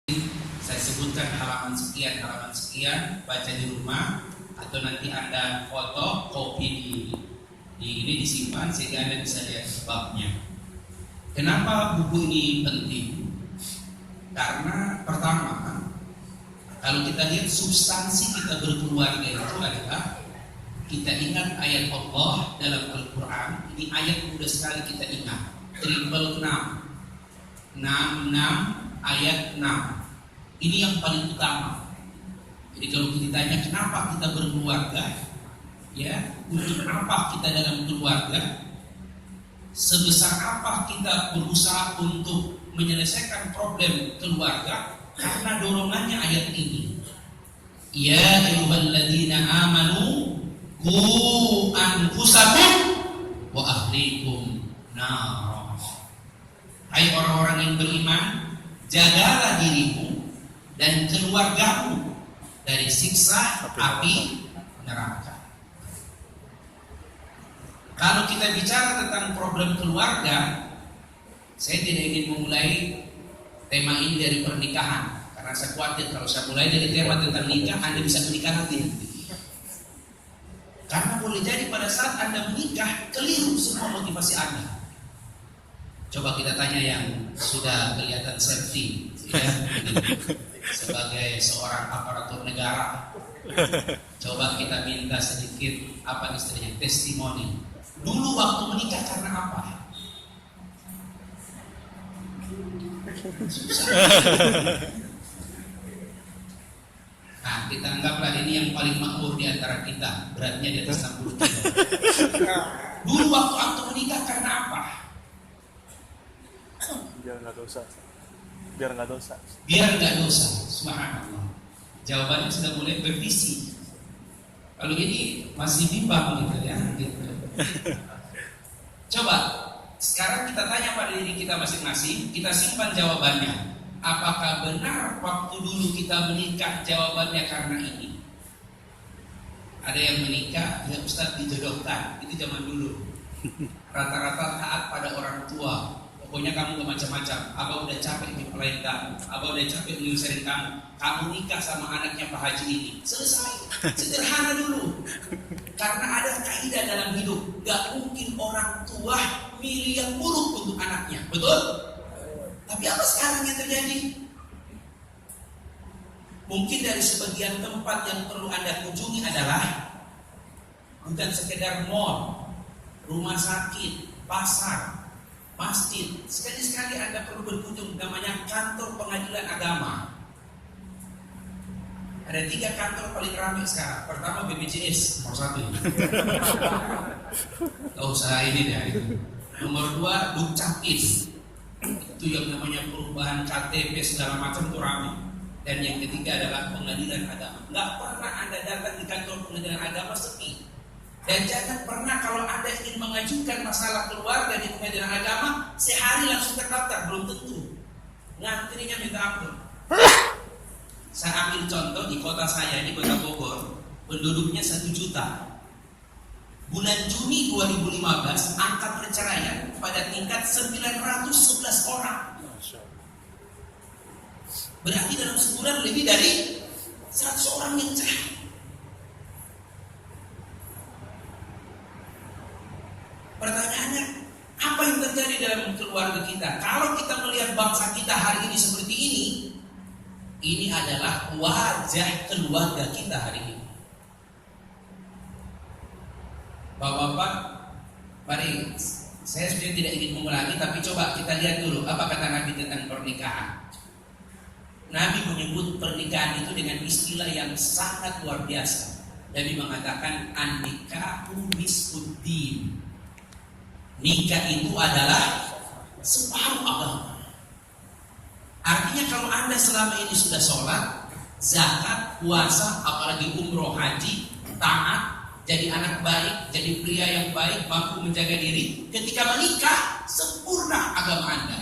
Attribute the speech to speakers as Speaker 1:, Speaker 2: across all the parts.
Speaker 1: Saya sebutkan halaman sekian, baca di rumah atau nanti Anda foto, copy di ini disimpan sehingga Anda bisa lihat sebabnya. Kenapa buku ini penting? Karena pertama, kalau kita lihat substansi kita berkeluarga itu adalah kita ingat ayat Allah dalam Al-Quran. Ini ayat mudah sekali kita ingat. Triple 6 ayat 6. Ini yang paling utama. Jadi kalau kita tanya kenapa kita berkeluarga, ya, untuk apa kita dalam keluarga, sebesar apa kita berusaha untuk menyelesaikan problem keluarga, karena dorongannya ayat ini. Ya ayyuhalladzina amanu qu anfusakum wa ahlikum nar. Hai orang-orang yang beriman, jagalah dirimu dan keluargamu dari siksa api neraka. Kalau kita bicara tentang problem keluarga, saya tidak ingin memulai tema ini dari pernikahan, karena saya khawatir kalau saya mulai dari tema tentang nikah, Anda bisa menikah nanti. Karena boleh jadi pada saat Anda menikah, keliru semua motivasi Anda. Coba kita tanya yang sudah kelihatan safety, ya, sebagai seorang aparatur negara. Coba kita minta sedikit apa istilahnya, testimoni. Dulu waktu menikah karena apa? Susah. Nah, kita anggaplah ini yang paling makmur di antara kita, beratnya di atas 60 kilo. Dulu waktu menikah karena apa?
Speaker 2: Biar nggak dosa.
Speaker 1: Biar nggak dosa. Subhanallah. Jawabannya sudah mulai bervisi. Kalau ini masih bimbang gitu ya. Gitu. Coba sekarang kita tanya pada diri kita masing-masing, kita simpan jawabannya. Apakah benar waktu dulu kita menikah jawabannya karena ini? Ada yang menikah, ya Ustaz dijodohkan, itu zaman dulu. Rata-rata taat pada orang tua. Pokoknya kamu gak macam-macam. Abah udah capek nyepelain kamu, Abah udah capek nyusahin kamu. Kamu nikah sama anaknya Pak Haji ini. Selesai. Sederhana dulu. Karena ada kaidah dalam hidup, gak mungkin orang tua milih yang buruk untuk anaknya. Betul? Tapi apa sekarang yang terjadi? Mungkin dari sebagian tempat yang perlu Anda kunjungi adalah bukan sekedar mall, rumah sakit, pasar, masjid. Sekali-sekali Anda perlu berkunjung, namanya kantor pengadilan agama. Ada 3 kantor paling ramai sekarang. Pertama BPJS, nomor 1 ini. Gak usah ini deh. Nomor 2 Dukcapil. Itu yang namanya perubahan KTP segala macam itu ramai. Dan yang ketiga adalah pengadilan agama. Gak pernah Anda datang di kantor pengadilan agama sepi. Dan jangan pernah kalau Anda ingin mengajukan masalah keluarga di pengadilan agama, sehari langsung terdaftar, belum tentu. Ngantrinya minta ampun. Saya ambil contoh di kota saya, di kota Bogor, penduduknya 1 juta. Bulan Juni 2015, angka perceraian pada tingkat 911 orang. Berarti dalam sebulan lebih dari 100 orang yang cerai. Pertanyaannya, apa yang terjadi dalam keluarga kita? Kalau kita melihat bangsa kita hari ini seperti ini adalah wajah keluarga kita hari ini. Bapak-bapak, mari, saya sebenarnya tidak ingin mengulangi, tapi coba kita lihat dulu apa kata Nabi tentang pernikahan. Nabi menyebut pernikahan itu dengan istilah yang sangat luar biasa. Nabi mengatakan an-nikahu nisfuddin. Nikah itu adalah separuh agama. Artinya kalau Anda selama ini sudah sholat, zakat, puasa, apalagi umroh, haji, taat, jadi anak baik, jadi pria yang baik, mampu menjaga diri, ketika menikah, sempurna agama Anda.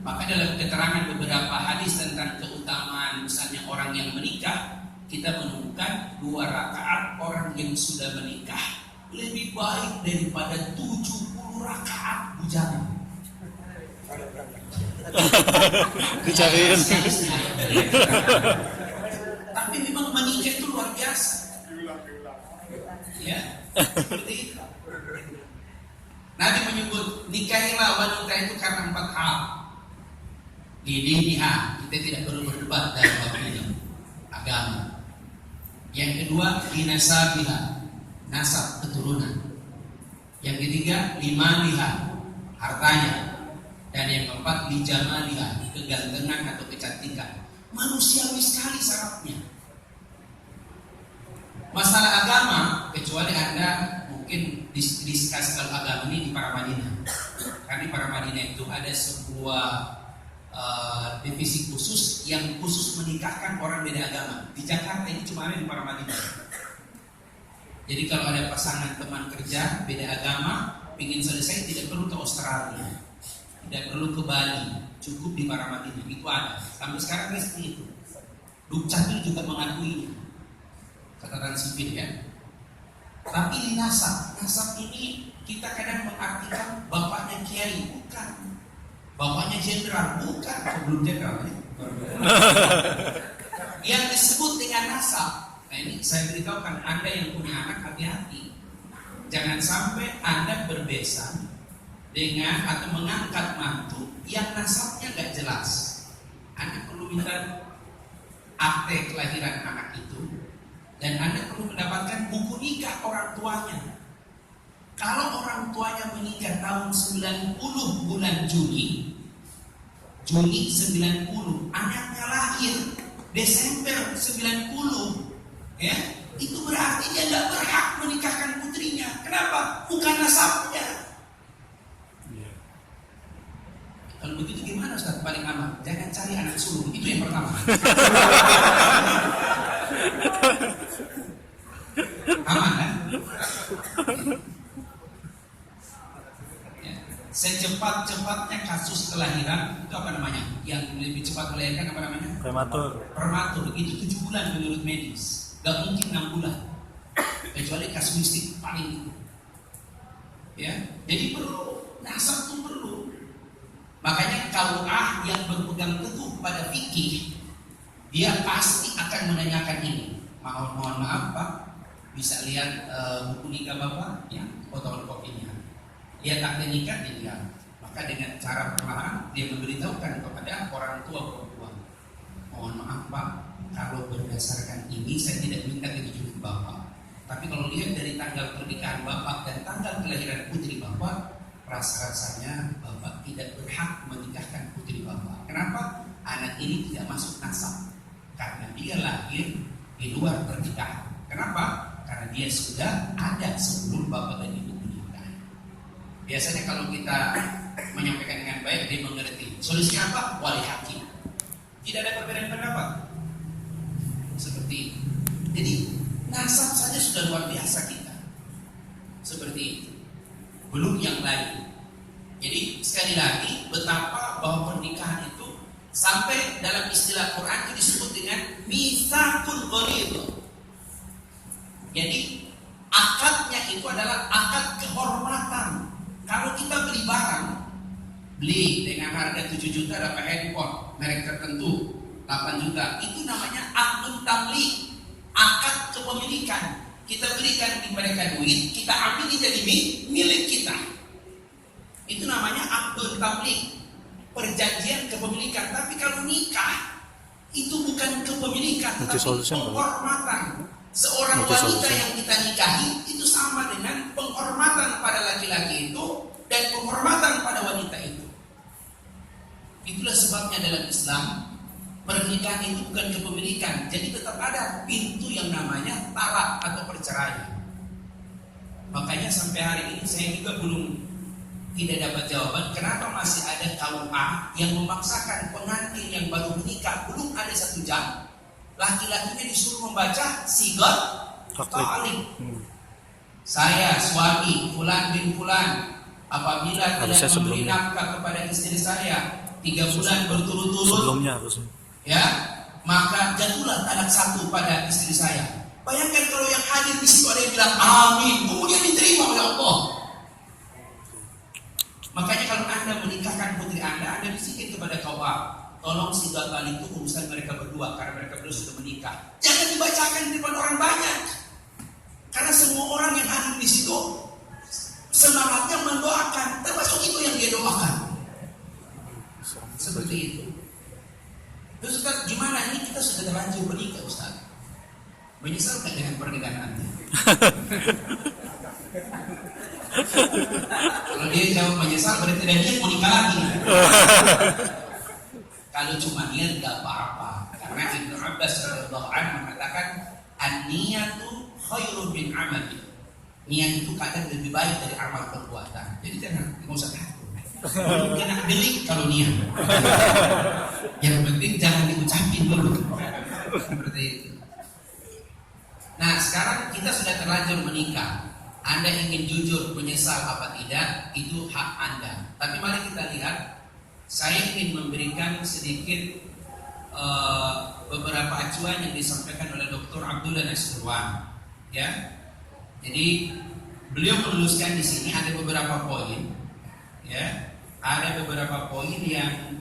Speaker 1: Maka dalam keterangan beberapa hadis tentang keutamaan misalnya orang yang menikah, kita menemukan 2 rakaat orang yang sudah menikah lebih baik daripada 70 rakaat bujang.
Speaker 2: Dicariin.
Speaker 1: Tapi memang menikah itu luar biasa. Ya, seperti itu. Nabi menyebut nikahilah wanita itu karena 4 hal. Diniha, kita tidak perlu berdebat dalam bab ini. Agama. Yang kedua, dinasabiha, nasab keturunan. Yang ketiga, limaliha, hartanya. Dan yang keempat, lijamaliha, kegantengan atau kecantikan. Manusiawi sekali syaratnya. Masalah agama, kecuali Anda mungkin diskus kalau agama ini di Paramadina. Karena di Paramadina itu ada sebuah divisi khusus yang khusus menikahkan orang beda agama. Di Jakarta ini cuma ada di Paramadina. Jadi kalau ada pasangan teman kerja beda agama, ingin selesai tidak perlu ke Australia, tidak perlu ke Bali, cukup di Paramadina. Itu ada. Sampai sekarang resmi itu. Dukcapil juga mengakuinya. Catatan sipil ya. Tapi di nasab ini kita kadang mengartikan bapaknya kiai, bukan. Bapaknya jenderal, bukan. Sebelum jenderal ya. Yang disebut dengan nasab. Nah ini saya beritahukan Anda yang punya anak, hati-hati. Jangan sampai Anda berbesan dengan atau mengangkat mantu yang nasabnya gak jelas. Anda perlu minta akte kelahiran anak itu. Dan Anda perlu mendapatkan buku nikah orang tuanya. Kalau orang tuanya menikah tahun 90 bulan Juni 90, anaknya lahir Desember 90, ya, itu berarti dia nggak berhak menikahkan putrinya. Kenapa? Bukan nasabnya. Kalau begitu gimana Ustaz? Paling aman, jangan cari anak sulung. Itu yang pertama. Aman kan? Ya. Secepat-cepatnya kasus kelahiran itu apa namanya? Yang lebih cepat melahirkan apa namanya? Prematur. Itu 7 bulan menurut medis. Gak mungkin 6 bulan. Kecuali kasuistik paling itu. Ya, jadi perlu nasab itu perlu. Makanya KUA yang berpegang teguh pada fikih, dia pasti akan menanyakan ini. Mohon maaf Pak, bisa lihat buku nikah Bapak, ya, fotokopinya. Lihat akte nikah, dilihat. Maka dengan cara perlahan dia memberitahukan kepada orang tua perempuan. Mohon maaf Pak, kalau berdasarkan ini saya tidak minta kejujuran Bapak. Tapi kalau lihat dari tanggal pernikahan Bapak dan tanggal kelahiran putri Bapak, rasa-rasanya Bapak tidak berhak menikahkan putri Bapak. Kenapa? Anak ini tidak masuk nasab. Karena dia lahir di luar pernikahan. Kenapa? Karena dia sudah ada sebelum Bapak dan Ibu menikah. Biasanya kalau kita menyampaikan dengan baik, dia mengerti. Solusinya apa? Wali hakim. Tidak ada perbedaan pendapat. Seperti itu. Jadi nasab saja sudah luar biasa kita. Seperti itu. Belum yang lain. Jadi sekali lagi betapa bahwa pernikahan itu sampai dalam istilah Quran itu disebut dengan mitsaqul ghalidh. Jadi akadnya itu adalah akad kehormatan. Kalau kita beli barang, beli dengan harga 7 juta dapat handphone merek tertentu 8 juta, itu namanya akdun tamlik, akad kepemilikan. Kita berikan di mereka duit, kita ambil jadi milik kita. Itu namanya akdun tamlik, perjanjian kepemilikan. Tapi kalau nikah itu bukan kepemilikan, tapi penghormatan. Seorang wanita yang kita nikahi itu sama dengan penghormatan pada laki-laki itu dan penghormatan pada wanita itu. Itulah sebabnya dalam Islam pernikahan itu bukan kepemilikan, jadi tetap ada pintu yang namanya talak atau perceraian. Makanya sampai hari ini saya juga belum tidak dapat jawaban kenapa masih ada KUA yang memaksakan pengantin yang baru menikah belum ada 1 jam, laki-lakinya disuruh membaca sigat ta'lim. Saya suami Fulan bin Fulan apabila tidak memberi nafkah kepada istri saya 3 bulan berturut-turut, ya, maka jatuhlah talak 1 pada istri saya. Bayangkan kalau yang hadir di situ ada yang bilang amin, kemudian diterima oleh Allah. Makanya kalau Anda menikahkan putri Anda bisikin sedikit kepada kau tolong 3 kali itu urusan mereka berdua karena mereka berdua sudah menikah. Jangan dibacakan di depan orang banyak. Karena semua orang yang ada di situ semangatnya mendoakan, termasuk itu yang dia doakan. Seperti itu. Terus Ustaz, gimana ini kita sudah terlanjur menikah Ustaz? Menyesal nggak dengan pernikahan Anda? Kalau dia jawab menyesal berarti dia mau nikah lagi. Kalau cuma niat nggak apa-apa. Karena Ibnu Abbas radhiyallahu anhu mengatakan an-niyatu khairun min amali. Niat itu kadang lebih baik dari amal perbuatan. Jadi jangan usah takut. Jangan delik kalau niat. Yang penting jangan diucapin dulu. Seperti itu. Nah, sekarang kita sudah terlanjur menikah. Anda ingin jujur menyesal apa tidak, itu hak Anda. Tapi mari kita lihat. Saya ingin memberikan sedikit beberapa acuan yang disampaikan oleh Dr. Abdullah Nasirwan. Ya, jadi beliau menuliskan di sini ada beberapa poin. Ya, ada beberapa poin yang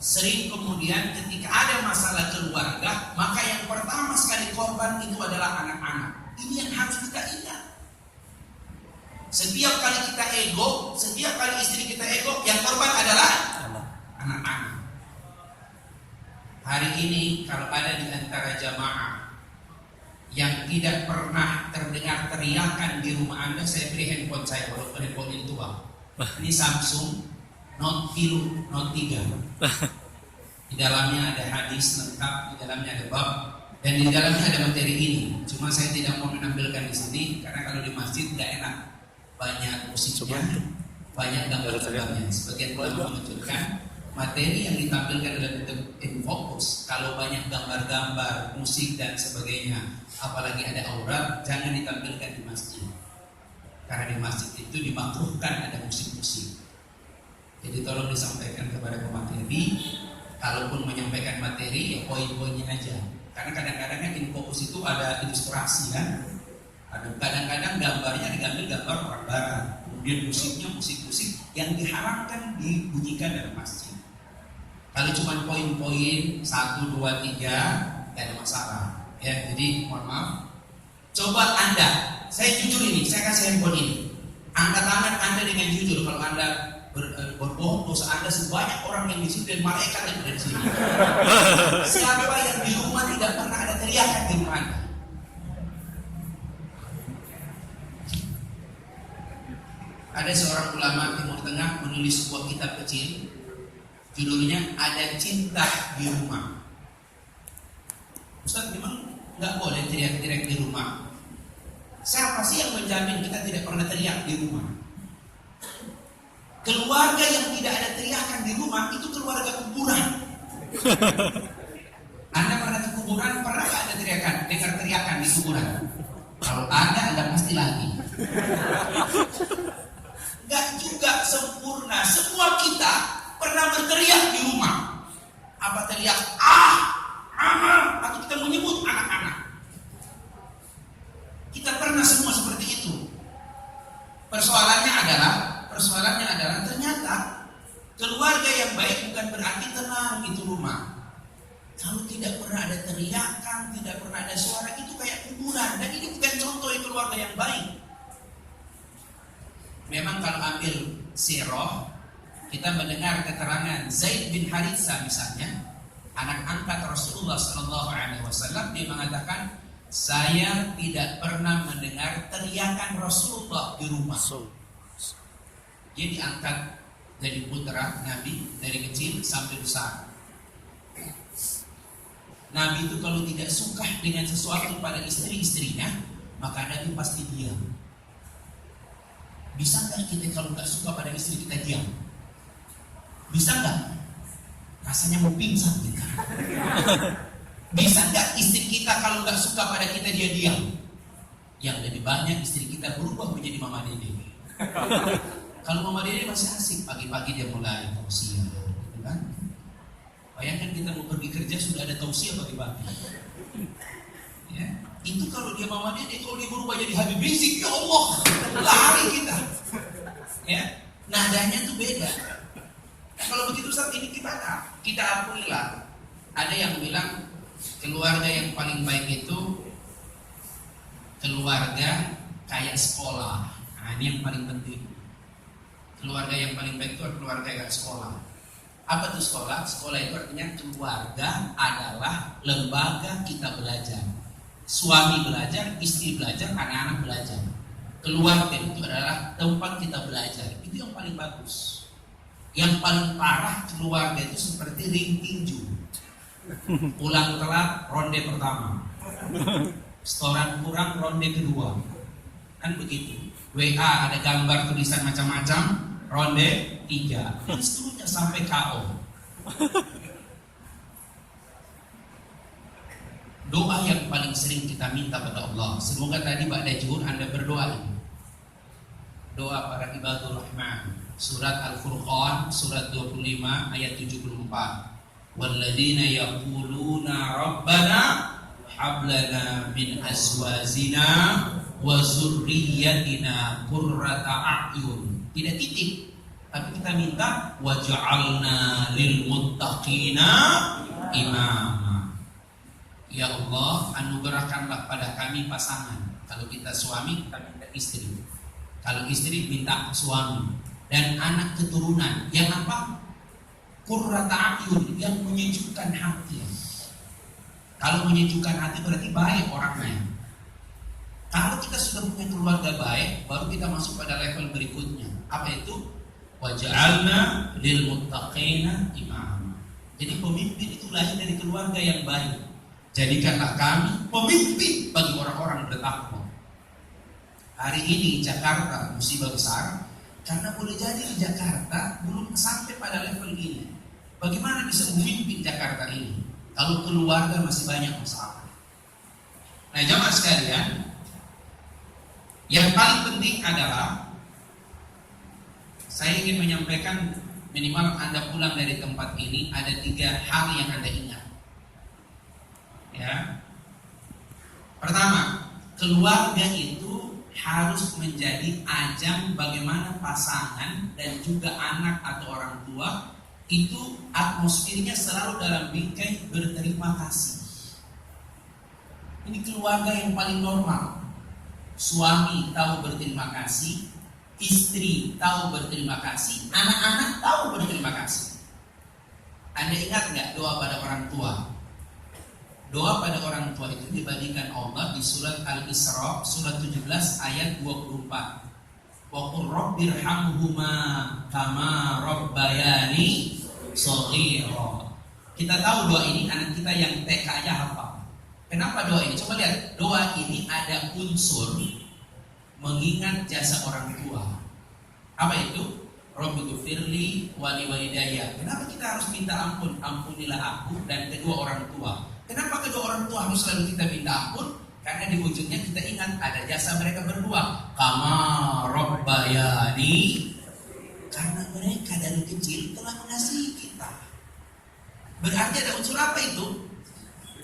Speaker 1: sering kemudian ketika ada masalah keluarga, maka yang pertama sekali korban itu adalah anak-anak. Ini yang harus kita ingat. Setiap kali kita ego, setiap kali istri kita ego, yang korban adalah anak-anak. Hari ini kalau ada di antara jamaah yang tidak pernah terdengar teriakan di rumah Anda, saya beri handphone saya, walaupun handphone itu tua. Ini Samsung Note 3, Note 3. Di dalamnya ada hadis lengkap, di dalamnya ada bab, dan di dalamnya ada materi ini. Cuma saya tidak mau menampilkan di sini karena kalau di masjid tidak enak. Banyak musiknya, banyak gambar-gambarnya. Sebagian ulama menunjukkan materi yang ditampilkan dalam bentuk infokus. Kalau banyak gambar-gambar, musik dan sebagainya, apalagi ada aurat, jangan ditampilkan di masjid. Karena di masjid itu dimakruhkan ada musik-musik. Jadi tolong disampaikan kepada pemateri. Kalaupun menyampaikan materi, ya poin-poinnya aja. Karena kadang-kadang kan infokus itu ada ilustrasi kan. Kadang-kadang gambarnya diambil gambar orang barat. Kemudian musiknya musik-musik yang diharamkan dibunyikan dalam masjid. Kalau cuma poin-poin 1, 2, 3 tidak ada masalah. Ya, jadi mohon maaf. Coba Anda, saya jujur ini, saya kasih handphone ini. Angkat tangan Anda dengan jujur kalau Anda berbohong dosa Anda sebanyak orang yang di sini dan malaikat yang ada di sini. Siapa yang di rumah tidak pernah ada teriakan di rumah Anda? Ada seorang ulama Timur Tengah menulis sebuah kitab kecil, judulnya Ada Cinta di Rumah. Ustaz, memang nggak boleh teriak-teriak di rumah. Siapa sih yang menjamin kita tidak pernah teriak di rumah? Keluarga yang tidak ada teriakan di rumah itu keluarga kuburan. Anda pernah ke kuburan, pernah nggak ada teriakan, dengar teriakan di kuburan? Kalau ada, Anda pasti lagi. Gak juga sempurna. Semua kita pernah berteriak di rumah. Apa teriak anak, atau kita menyebut anak-anak. Kita pernah semua seperti itu. Persoalannya adalah ternyata keluarga yang baik bukan berarti tenang itu rumah. Kalau tidak pernah ada teriakan, tidak pernah ada suara, itu kayak kuburan. Dan ini bukan contoh keluarga yang baik. Memang kalau ambil sirah, kita mendengar keterangan Zaid bin Haritsah misalnya, anak angkat Rasulullah SAW, dia mengatakan, saya tidak pernah mendengar teriakan Rasulullah di rumah. Dia diangkat dari putra Nabi dari kecil sampai besar. Nabi itu kalau tidak suka dengan sesuatu pada istri-istrinya, maka Nabi pasti diam. Bisa nggak kita kalau nggak suka pada istri kita diam? Bisa nggak? Rasanya mau pingsan kita. Bisa nggak istri kita kalau nggak suka pada kita dia diam? Yang lebih banyak istri kita berubah menjadi mama dede. Kalau mama dede masih asik, pagi-pagi dia mulai tausiah, gitu kan? Bayangkan kita mau pergi kerja sudah ada tausiah pagi-pagi. Ya. Itu kalau dia mama dede, kalau dia berubah jadi Habib Rizik, ya Allah, lari kita. Ya, nadanya tuh beda. Nah, kalau kalau begitu Ustaz ini gimana? Kita akuilah. Ada yang bilang keluarga yang paling baik itu keluarga kayak sekolah. Nah, ini yang paling penting. Keluarga yang paling baik itu keluarga kayak sekolah. Apa itu sekolah? Sekolah itu artinya keluarga adalah lembaga kita belajar. Suami belajar, istri belajar, anak-anak belajar. Keluarga itu adalah tempat kita belajar. Itu yang paling bagus. Yang paling parah keluarga itu seperti ring tinju. Pulang telat, ronde pertama. Setoran kurang, ronde kedua. Kan begitu. WA ada gambar tulisan macam-macam, ronde 3. Dan seterusnya sampai KO. Doa yang paling sering kita minta pada Allah. Semoga tadi ba'da zuhur Anda berdoa ini. Doa para ibadur rahman. Surat Al-Furqan, surat 25 ayat 74. Walladzina yaquluna rabbana hablana min azwajina wa zurriyyatina qurrata a'yun. Tidak titik, tapi kita minta waj'alna lil muttaqina imama. Ya Allah, anugerahkanlah pada kami pasangan. Kalau kita suami, kita minta istri. Kalau istri minta suami dan anak keturunan yang apa? Qurrata a'yun, yang menyejukkan hati. Kalau menyejukkan hati berarti baik orangnya. Kalau kita sudah punya keluarga baik, baru kita masuk pada level berikutnya. Apa itu? Waj'alna lil muttaqina imama. Jadi pemimpin itu lahir dari keluarga yang baik. Jadikanlah kami pemimpin bagi orang-orang bertakwa. Hari ini Jakarta musibah besar karena boleh jadi di Jakarta belum sampai pada level ini. Bagaimana bisa memimpin Jakarta ini kalau keluarga masih banyak masalah? Nah, jamaah sekalian, yang paling penting adalah saya ingin menyampaikan minimal Anda pulang dari tempat ini ada 3 hal yang Anda ingat. Ya. Pertama, keluarga itu harus menjadi ajang bagaimana pasangan dan juga anak atau orang tua itu atmosfernya selalu dalam bingkai berterima kasih. Ini keluarga yang paling normal. Suami tahu berterima kasih, istri tahu berterima kasih, anak-anak tahu berterima kasih. Anda ingat nggak doa pada orang tua? Doa pada orang tua itu dibandingkan Allah di surat Al-Isra, surat 17 ayat 24. Wa qur rabbirhamhuma kama rabbayani shaghira. Kita tahu doa ini anak kita yang TK aja hafal. Kenapa doa ini? Coba lihat, doa ini ada unsur mengingat jasa orang tua. Apa itu? Rabbighfirli wa liwalidayya. Kenapa kita harus minta ampun? Ampunilah aku dan kedua orang tua. Kenapa kedua orang tua harus selalu kita minta ampun? Karena di ujungnya kita ingat ada jasa mereka berdua. Kama rabbayani. Karena mereka dari kecil telah mengasihi kita. Berarti ada unsur apa itu?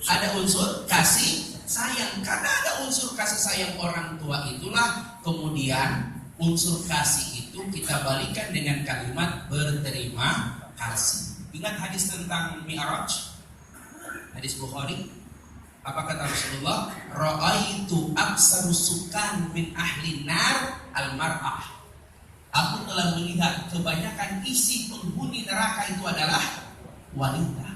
Speaker 1: Ada unsur kasih sayang. Karena ada unsur kasih sayang orang tua itulah kemudian unsur kasih itu kita balikan dengan kalimat berterima kasih. Ingat hadis tentang Mi'raj? Hadis Bukhari. Apa kata Rasulullah? Ra'aitu aksaru sukan min ahli nar al-mar'ah. Aku telah melihat kebanyakan isi penghuni neraka itu adalah wanita.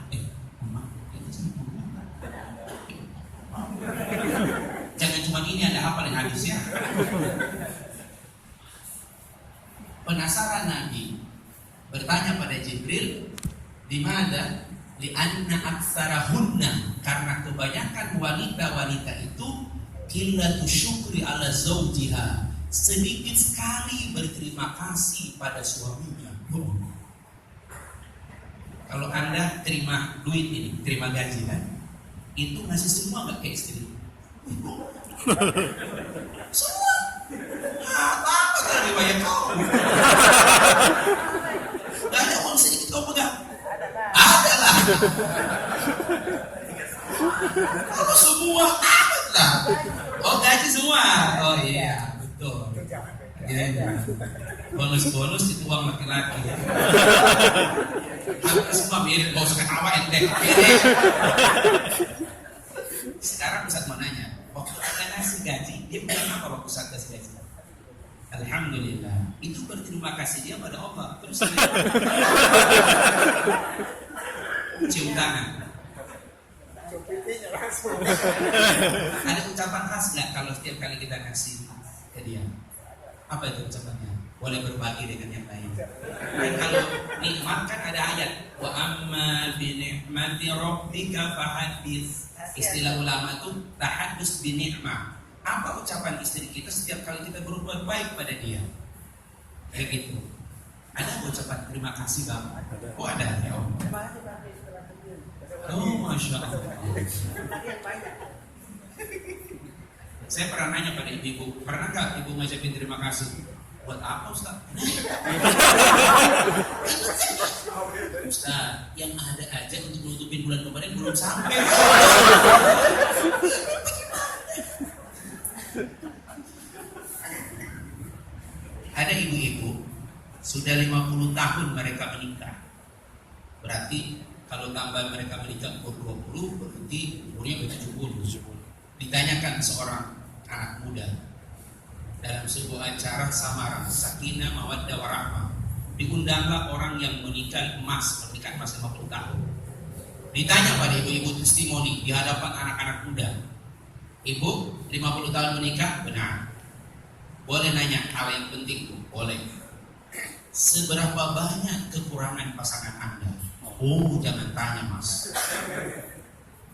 Speaker 1: Jangan cuma ini Anda hafalin hadisnya. Penasaran Nabi bertanya pada Jibril, di mana? Li'anna aktsarahunna, karena kebanyakan wanita-wanita itu qillatu syukri ala zawjiha, sedikit sekali berterima kasih pada suaminya. Kalau Anda terima duit ini, terima gaji kan, itu ngasih semua nggak ke istri? Semua. Apa tadi banyak kau? Gak ada uang sedikit kau pegang. Ada lah. Kalau semua ada lah. Oh gaji semua. Oh iya betul. Ya, Bonus-bonus itu uang laki-laki. Hampir semua mirip, gak usah ketawa ente. Sekarang Ustaz mau nanya, waktu kita ngasih gaji, dia bilang apa waktu Ustaz kasih gaji? Alhamdulillah. Itu berterima kasih dia pada Allah. Terus cium tangan. Ada ucapan khas nggak kalau setiap kali kita kasih ke dia? Apa itu ucapannya? Boleh berbagi dengan yang lain. Dan kalau nikmat kan ada ayat, wa amma bi ni'mati rabbika fahaddits. Istilah ulama itu tahaddus bi ni'mah. Apa ucapan istri kita setiap kali kita berbuat baik pada dia? Kayak gitu. Ada ucapan terima kasih Bang? Oh ada ya Om. Oh Masya Allah. Saya pernah nanya pada ibu, pernah nggak ibu ngajakin terima kasih? Buat apa Ustaz? Ustaz, yang ada aja untuk menutupin bulan kemarin belum sampai. Ada ibu-ibu sudah 50 tahun mereka menikah. Berarti kalau tambah mereka menikah umur 20, berarti umurnya 70. Ditanyakan seorang anak muda dalam sebuah acara samaran sakinah mawaddah warahmah, diundanglah orang yang menikah emas 50 tahun. Ditanya pada ibu-ibu testimoni di hadapan anak-anak muda, ibu 50 tahun menikah? Benar. Boleh nanya hal yang penting? Boleh. Seberapa banyak kekurangan pasangan Anda? Oh, jangan tanya Mas.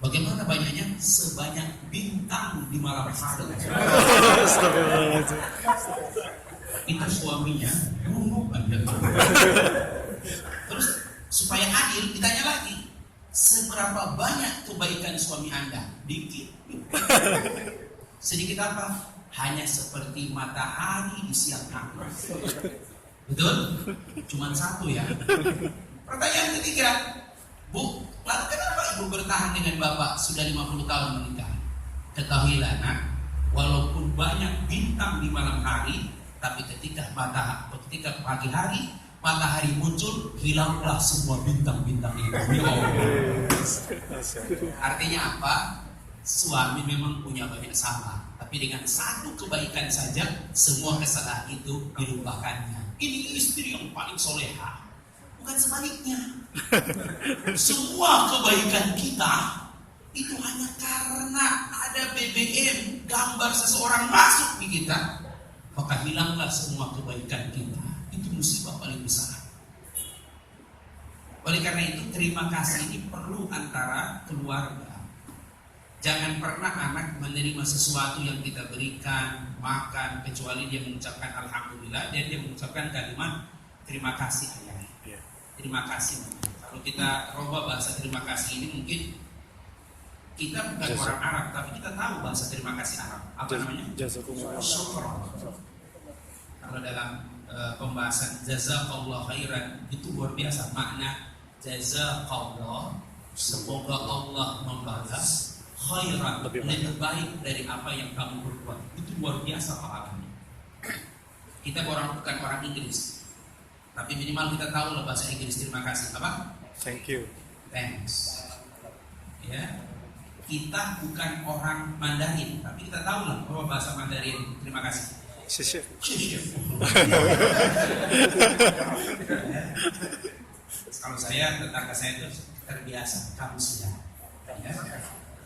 Speaker 1: Bagaimana banyaknya? Sebanyak bintang di malam hari. Itu suaminya. Terus supaya adil ditanya lagi, seberapa banyak kebaikan suami Anda? Dikit. Sedikit apa? Hanya seperti matahari di siang hari. Betul? Cuman satu ya. Pertanyaan ketiga, Bu, lalu kenapa ibu bertahan dengan bapak sudah 50 tahun menikah? Ketahuilah nak, walaupun banyak bintang di malam hari, tapi ketika pagi hari matahari muncul, hilanglah semua bintang-bintang itu. Artinya apa? Suami memang punya banyak salah, tapi dengan satu kebaikan saja semua kesalahan itu dilupakannya. Ini istri yang paling soleha. Bukan sebaliknya. Semua kebaikan kita itu hanya karena ada BBM, gambar seseorang masuk di kita, maka hilanglah semua kebaikan kita. Itu musibah paling besar. Oleh karena itu terima kasih ini perlu antara keluarga. Jangan pernah anak menerima sesuatu yang kita berikan, makan, kecuali dia mengucapkan alhamdulillah dan dia mengucapkan kalimat terima kasih ayah. Terima kasih. Kalau kita roba bahasa terima kasih ini mungkin kita bukan orang Arab, tapi kita tahu bahasa terima kasih Arab. Apa namanya? Syukur. Kalau dalam pembahasan jazakallah khairan itu luar biasa makna jazakallah, semoga Allah membalas khairan, lebih baik dari apa yang kamu berbuat. Itu luar biasa pahalanya. Kita bukan orang Inggris, tapi minimal kita tahu lah bahasa Inggris terima kasih apa?
Speaker 2: Thank you.
Speaker 1: Thanks. Ya, kita bukan orang Mandarin, tapi kita tahu lah bahwa bahasa Mandarin terima kasih.
Speaker 2: Shishif.
Speaker 1: Kalau saya tetangga saya itu terbiasa kamu sudah. Ya.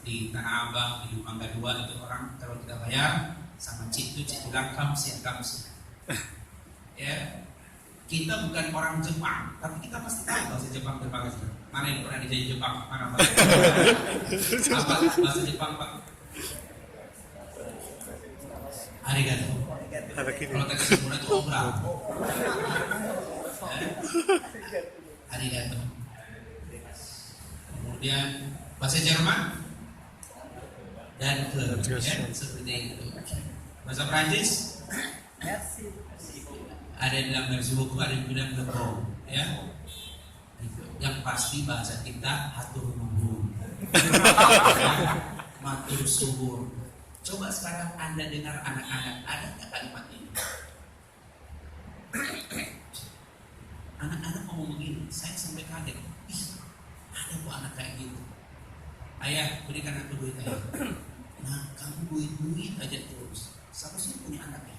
Speaker 1: Di Tanah Abang, di Mangga 2 itu orang kalau kita bayar sama cik bilang kamu sudah. Ya. Kita bukan orang Jepang, tapi kita pasti tahu bahasa Jepang terima kasih. Mana yang pernah dijajah Jepang? Mana bahasa Jepang? Apa bahasa Jepang Pak? Arigato. Kalau kata Jepang itu obra. Arigato. Kemudian bahasa Jerman dan ke ya, seperti itu. Bahasa Prancis? Ada yang bilang merci beaucoup, ada yang bilang lebron, ya. Yang pasti bahasa kita hatur nuhun, matur suwun. Coba sekarang Anda dengar anak-anak, ada nggak kalimat ini? Anak-anak ngomong begini, saya sampai kaget. Ih, ada kok anak kayak gitu. Ayah, berikan aku duit ayah. Nah, kamu duit aja terus. Siapa sih punya anak ya?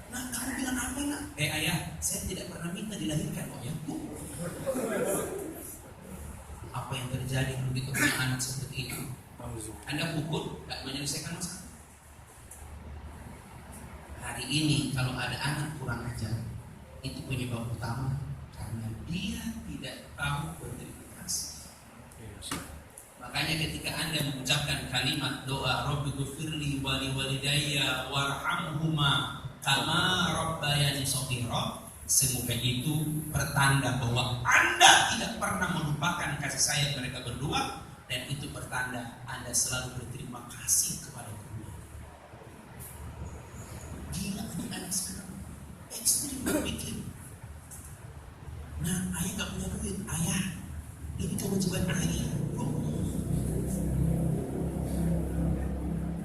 Speaker 1: Nah, kamu bilang apa nak? Ayah, saya tidak pernah minta dilahirkan kok ya. Apa yang terjadi begitu punya anak seperti itu? Anda pukul, tidak menyelesaikan masalah. Hari ini kalau ada anak kurang ajar, itu penyebab utama karena dia tidak tahu berterima kasih. Makanya ketika Anda mengucapkan kalimat doa Rabbi ghfirli wa li walidayya warhamhuma kama rabbayani shaghira, semoga itu pertanda bahwa Anda tidak pernah melupakan kasih sayang mereka berdua, dan itu pertanda Anda selalu berterima kasih kepada kedua. Gila anak sekarang ekstrim berpikir. Nah, ayah gak punya duit. Ayah, ini kewajiban ayah.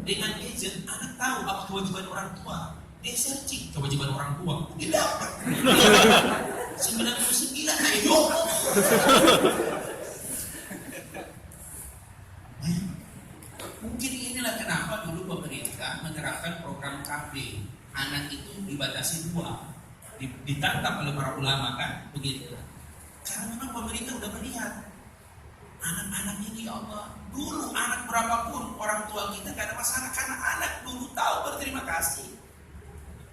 Speaker 1: Dengan gadget, anak tahu apa kewajiban orang tua. Dia searching kewajiban orang tua. Dia dapat 99, ayo. Mungkin inilah kenapa dulu pemerintah menerapkan program KB. Anak itu dibatasi 2, ditantang oleh para ulama kan, begitu. Karena memang pemerintah udah melihat anak-anak ini, ya Allah, dulu anak berapapun orang tua kita gak ada masalah karena anak dulu tahu berterima kasih.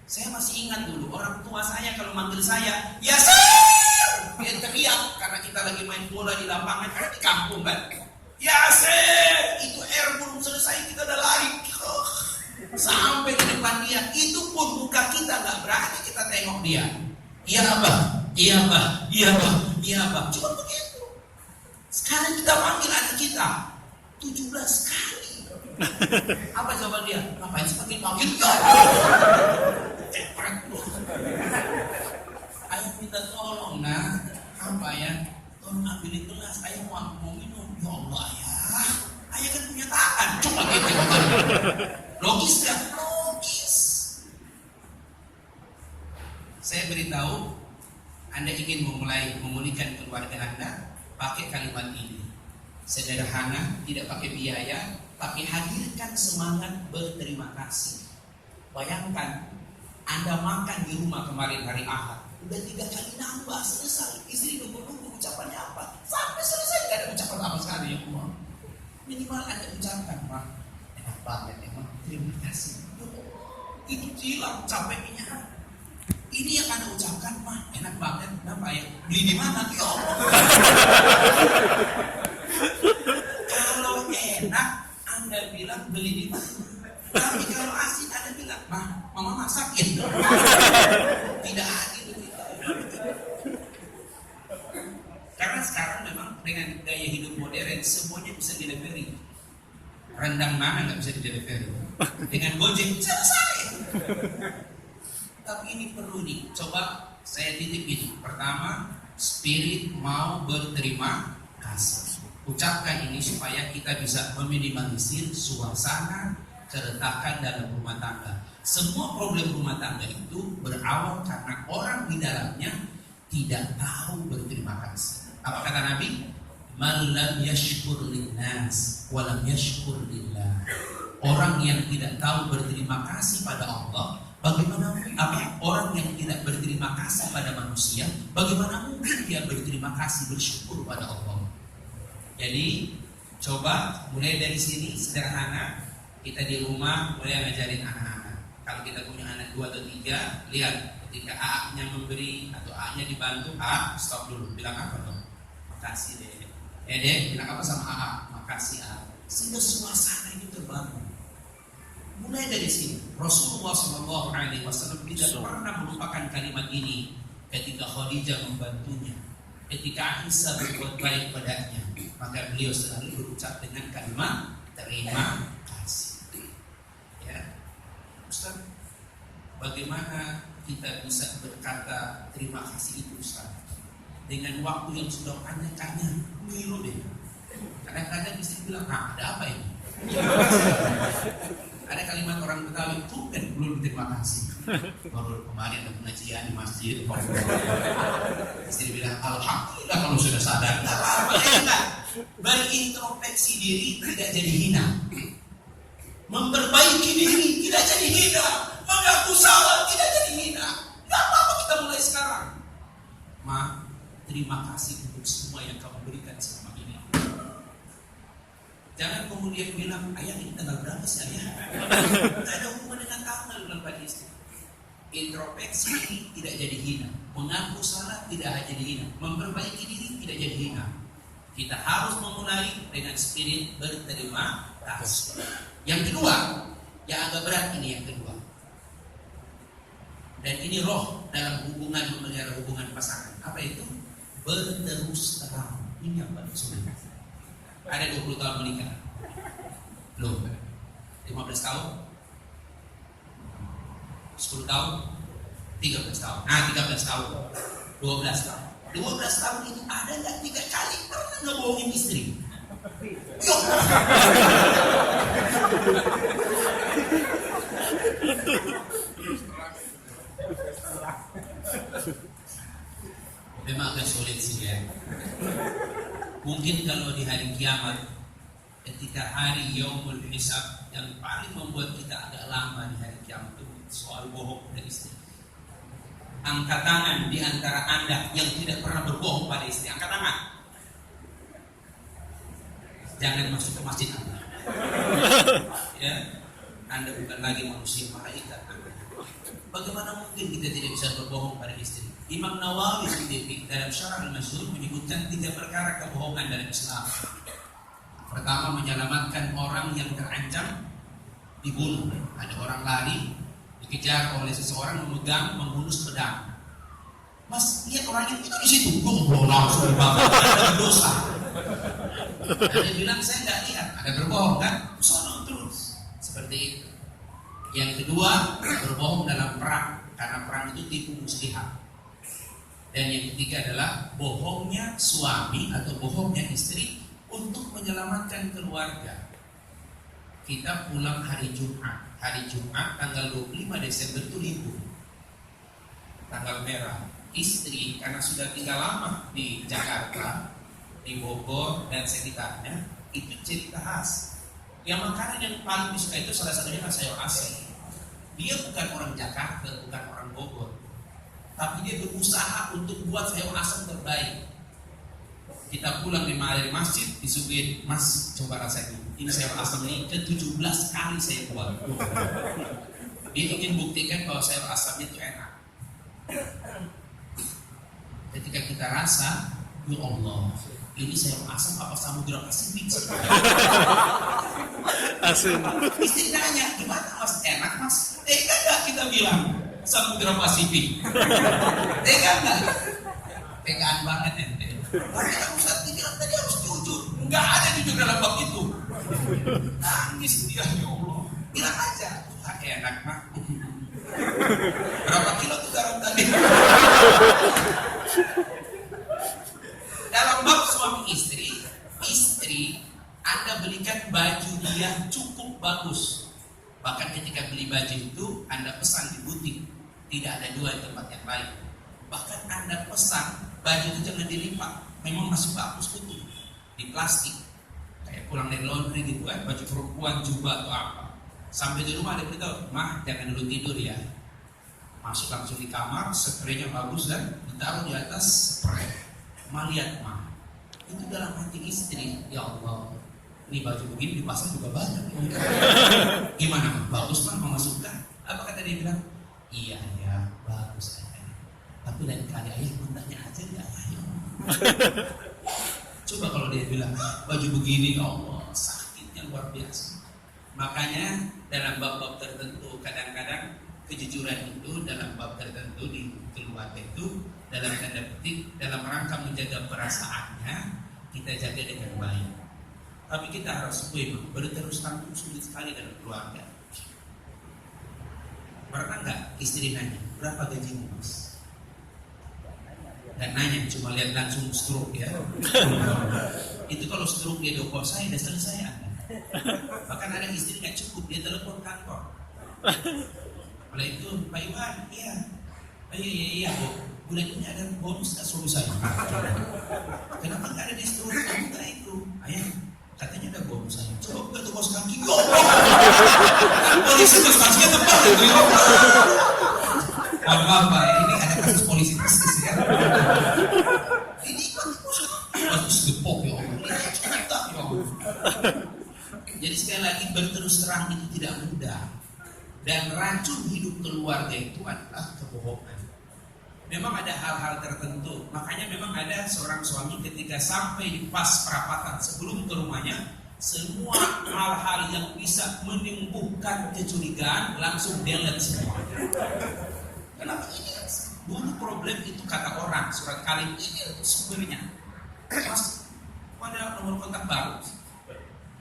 Speaker 1: Saya masih ingat dulu orang tua saya kalau manggil saya, Yasir, dia teriak karena kita lagi main bola di lapangan karena di kampung kan. Yasir, itu air belum selesai kita udah lari sampai ke depan dia. Itu pun muka kita nggak berani kita tengok dia. Iya abah, iya abah, iya abah, iya abah. Cuma begitu. Sekarang kita panggil anak kita 17 kali. Apa jawaban dia? Ngapain semakin panggil? Ayah minta tolong nak. Apa ya? Tolong ambilin gelas. Ayah mau minum. Ya Allah ayah. Ayah kan punya tangan. Coba gitu. Logis ya? Logis. Saya beritahu, Anda ingin memulihkan keluarga Anda, pakai kalimat ini. Sederhana, tidak pakai biaya, tapi hadirkan semangat berterima kasih. Bayangkan, Anda makan di rumah kemarin hari Ahad, udah 3 kali nambah, selesai. Istri nunggu-nunggu ucapannya apa? Sampai selesai, tidak ada ucapan apa sekali ya Allah. Minimal Anda ucapkan, Pak, enak banget emang, terima kasih. Itu hilang capeknya. Ini yang Anda ucapkan, Pak, enak banget. Kenapa ya? Beli di mana? Ya Allah. Kalau enak, Anda bilang beli di mana? Tapi kalau asin Anda bilang, mama masakin. Tidak adil kita. Karena sekarang memang dengan gaya hidup modern semuanya bisa delivery. Rendang mana nggak bisa delivery? Dengan Gojek selesai. Tapi ini perlu nih, coba saya titip ini. Pertama, spirit mau berterima kasih. Ucapkan ini supaya kita bisa meminimalisir suasana keretakan dalam rumah tangga. Semua problem rumah tangga itu berawal karena orang di dalamnya tidak tahu berterima kasih. Apa kata Nabi? Man lam yashkur linnas wa lam yashkur lillah. Orang yang tidak tahu berterima kasih pada Allah, bagaimana orang yang tidak berterima kasih pada manusia, bagaimana mungkin dia berterima kasih bersyukur pada Allah? Jadi coba mulai dari sini sederhana. Kita di rumah mulai ngajarin anak-anak. Kalau kita punya anak 2 atau 3, lihat ketika A-nya memberi atau A-nya dibantu, A stop dulu, bilang apa dong? Makasih deh. Dek, bilang apa sama A? Makasih A. Sehingga suasana ini terbangun. Mulai dari sini. Rasulullah SAW tidak pernah melupakan kalimat ini ketika Khadijah membantunya, ketika Aisyah berbuat baik padanya, maka beliau selalu berucap dengan kalimat terima kasih. Ya, Ustaz, bagaimana kita bisa berkata terima kasih itu Ustaz? Dengan waktu yang sudah panjang-panjang, dulu deh. Kadang-kadang istri bilang, ada apa ini? Ada kalimat orang Betawi, tumben belum terima kasih. Baru kemarin ada pengajian di masjid. Istri bilang, alhamdulillah kalau sudah sadar. Gak apa-apa, enggak. Berintrospeksi diri tidak jadi hina. Memperbaiki diri tidak jadi hina. Mengaku salah tidak jadi hina. Gak apa-apa kita mulai sekarang. Ma, terima kasih untuk semua yang kamu berikan selama ini. Jangan kemudian bilang, ayah ini tanggal berapa sih ayah? Tidak ada hubungan dengan tanggal bulan pada istri. Introspeksi ini tidak jadi hina. Mengaku salah tidak jadi hina. Memperbaiki diri tidak jadi hina. Kita harus memulai dengan spirit berterima kasih. Yang kedua, yang agak berat ini yang kedua. Dan ini roh dalam hubungan memelihara hubungan pasangan. Apa itu? Berterus terang. Ini yang paling sulit. Ada 20 tahun menikah. Belum. 15 tahun. 10 tahun. 13 tahun. 13 tahun. 12 tahun. 12 tahun itu ada nggak 3 kali pernah ngebohongin istri? Yuk. Memang agak sulit sih ya. Mungkin kalau di hari kiamat, ketika hari Yaumul Hisab yang paling membuat kita agak lama di hari kiamat itu soal bohong pada istri. Angkat tangan di antara Anda yang tidak pernah berbohong pada istri. Angkat tangan. Jangan masuk ke masjid Anda. Ya, Anda bukan lagi manusia malaikat. Bagaimana mungkin kita tidak bisa berbohong pada istri? Imam Nawawi sendiri dalam Syarah Al-Masyhur menyebutkan 3 perkara kebohongan dalam Islam. Pertama, menyelamatkan orang yang terancam dibunuh. Ada orang lari, dikejar oleh seseorang memegang, menghunus pedang. Mas, lihat orang itu di situ. Langsung dibakar, ada dosa. Dia bilang, saya nggak lihat. Ada berbohong kan? Sono terus. Seperti itu. Yang kedua, berbohong dalam perang. Karena perang itu tipu muslihat. Dan yang ketiga adalah bohongnya suami atau bohongnya istri untuk menyelamatkan keluarga. Kita pulang hari Jumat. Hari Jumat tanggal 25 Desember itu libur. Tanggal merah. Istri karena sudah tinggal lama di Jakarta, di Bogor dan sekitarnya, itu cerita khas. Yang makanan yang paling disuka itu salah satunya sayur asem. Dia bukan orang Jakarta, bukan orang Bogor, tapi dia berusaha untuk buat sayur asem terbaik. Kita pulang di masjid, disuguhin, Mas coba rasain. Ini sayur asem ini ke-17 kali saya buat. Dia ingin buktikan bahwa sayur asemnya itu enak. Ketika kita rasa, ya Allah, ini sayur asem apa samudra Pasifik?
Speaker 2: Asin.
Speaker 1: Istri nanya, gimana Mas? Enak Mas? Tega nggak kita bilang samudra Pasifik? Tega nggak? Tegaan banget ente. Makanya Ustaz bilang tadi harus jujur. Nggak ada jujur dalam bab itu. Nangis dia, ya Allah. Bilang aja, Tuhan enak mah. Berapa kilo tuh garam tadi? Dalam bab suami istri, Anda belikan baju dia cukup bagus. Bahkan ketika beli baju itu, Anda pesan di butik. Tidak ada 2 di tempat yang lain. Bahkan Anda pesan baju itu jangan dilipat, memang masih bagus utuh di plastik. Kayak pulang dari laundry gitu kan, baju perempuan, jubah atau apa. Sampai di rumah ada beritahu, Mah jangan dulu tidur ya. Masuk langsung di kamar, spraynya bagus dan ditaruh di atas spray. Mah lihat Mah, itu dalam hati istri, ya Allah, ini baju begini dipasang juga banyak. Gimana? Bagus Mah memasukkan. Apa kata dia bilang? Iya ya, bagus aja. Tapi dari kali ayah mintanya aja ya ayah. Coba kalau dia bilang baju begini, ya Allah, sakitnya luar biasa. Makanya dalam bab-bab tertentu kadang-kadang kejujuran itu dalam bab tertentu di keluarga itu dalam tanda petik dalam rangka menjaga perasaannya kita jaga dengan baik. Tapi kita harus berterus terang sulit sekali dalam keluarga. Pernah nggak istri nanya berapa gajimu Mas? Dan nanya cuma lihat langsung stroke ya. Itu kalau stroke dia doko saya udah selesai Anda. Bahkan ada istri nggak cukup, dia telepon kantor. Oleh itu, Pak Iwan, iya. Oh, iya, Bu. Bulan ini ada bonus nggak suami saya? Kenapa nggak ada distribusi kita itu? Ayah, katanya ada bonus saya. Coba buka tuh kos kaki. Polisi kos kakinya tebal itu. Apa? Ini ada kasus polisi bisnis ya. Ini kasus gepok ya Allah. Ini cerita ya Allah. Jadi sekali lagi berterus terang itu tidak mudah. Dan racun hidup keluarga itu adalah kebohongan. Memang ada hal-hal tertentu. Makanya memang ada seorang suami ketika sampai di pas perapatan sebelum ke rumahnya, semua hal-hal yang bisa menimbulkan kecurigaan langsung delete semua. Kenapa ini? Dulu problem itu kata orang, surat kalim ini sumbernya. Mas, ada nomor kontak baru.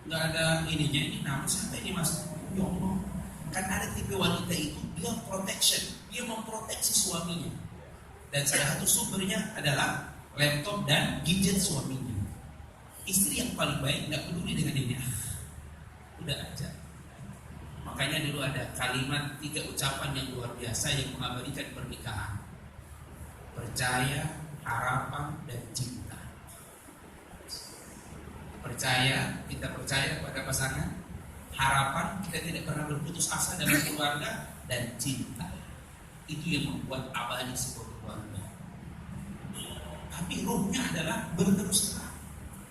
Speaker 1: Nggak ada ininya, ini nama siapa ini mas? Ya Allah. Kan ada tipe wanita itu, dia protection, dia memproteksi suaminya. Dan salah satu sumbernya adalah laptop dan gadget suaminya. Istri yang paling baik nggak peduli dengan ini. Udah aja. Makanya dulu ada kalimat 3 ucapan yang luar biasa yang mengabadikan pernikahan. Percaya, harapan, dan cinta. Percaya, kita percaya pada pasangan. Harapan, kita tidak pernah berputus asa dalam keluarga. Dan cinta, itu yang membuat abadi sebuah keluarga. Tapi ruhnya adalah berterus terang.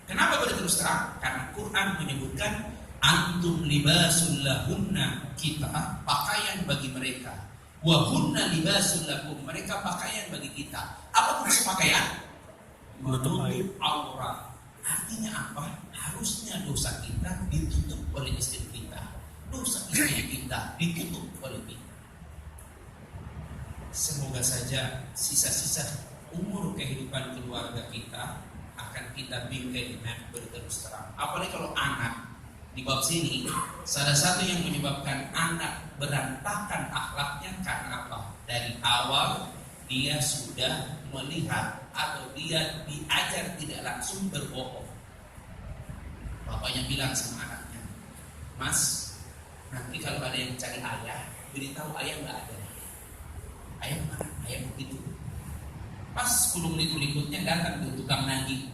Speaker 1: Kenapa berterus terang? Karena Quran menyebutkan antum libasul lahunna, kita pakaian bagi mereka. Wa hunna libasul lakum, mereka pakaian bagi kita. Apa fungsi pakaian? Menutup aurat. Artinya apa? Harusnya dosa kita ditutup oleh istri kita, dosa istri kita ditutup oleh kita. Semoga saja sisa-sisa umur kehidupan keluarga kita akan kita bingkai dengan berterus terang. Apalagi kalau anak. Di bab sini, salah satu yang menyebabkan anak berantakan akhlaknya karena apa? Dari awal dia sudah melihat atau dia diajar tidak langsung berbohong. Bapaknya bilang sama anaknya, Mas, nanti kalau ada yang cari ayah, beritahu ayah nggak ada. Ayah mana? Ayah begitu. Pas 10 menit berikutnya datang ke tukang nagih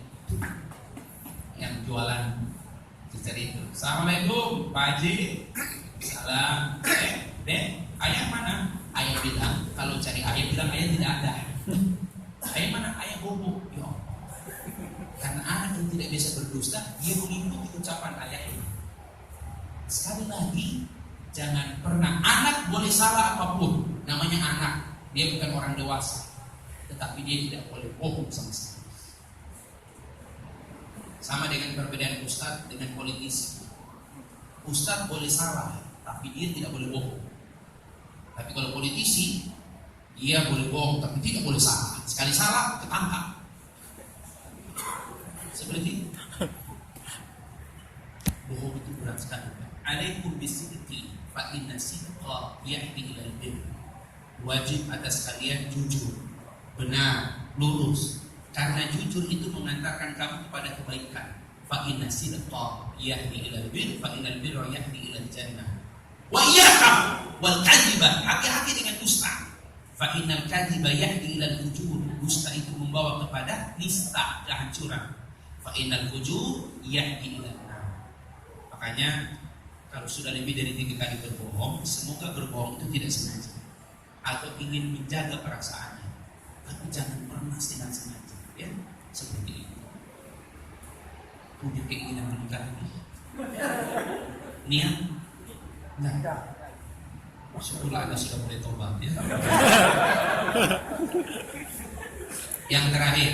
Speaker 1: yang jualan. Cari itu. Assalamualaikum, Pak Haji. Salam. Dek, ayah mana? Ayah bilang, kalau cari ayah bilang ayah tidak ada. Ayah mana? Ayah bobo. Ya Allah. Karena anak yang tidak bisa berdusta, dia mengikuti ucapan ayah ini. Sekali lagi, jangan pernah, anak boleh salah apapun. Namanya anak, dia bukan orang dewasa. Tetapi dia tidak boleh bohong sama sekali. Sama dengan perbedaan ustadz dengan politisi. Ustadz boleh salah, tapi dia tidak boleh bohong. Tapi kalau politisi, dia boleh bohong, tapi tidak boleh salah. Sekali salah, ketangkap. Seperti itu. Bohong itu berat sekali. Alaikum bisidqi, fa inna sidqa yahdi ilal birr. Wajib atas kalian jujur, benar, lurus. Karena jujur itu mengantarkan kamu kepada kebaikan. Fa inna sidqa yahdi ilal birr, fa innal birra yahdi ilal jannah. Wa iyyakum wal kadhiba, hati-hati dengan dusta. Fa innal kadhiba yahdi ilal fujur. Dusta itu membawa kepada nista, kehancuran. Fa innal fujur yahdi ilal nar. Makanya kalau sudah lebih dari 3 kali berbohong, semoga berbohong itu tidak sengaja atau ingin menjaga perasaannya. Tapi jangan pernah dengan sengaja. Ya, seperti itu. Punya keinginan menikah lagi? Niat? Nah, syukurlah Anda sudah mulai tobat ya. Yang terakhir,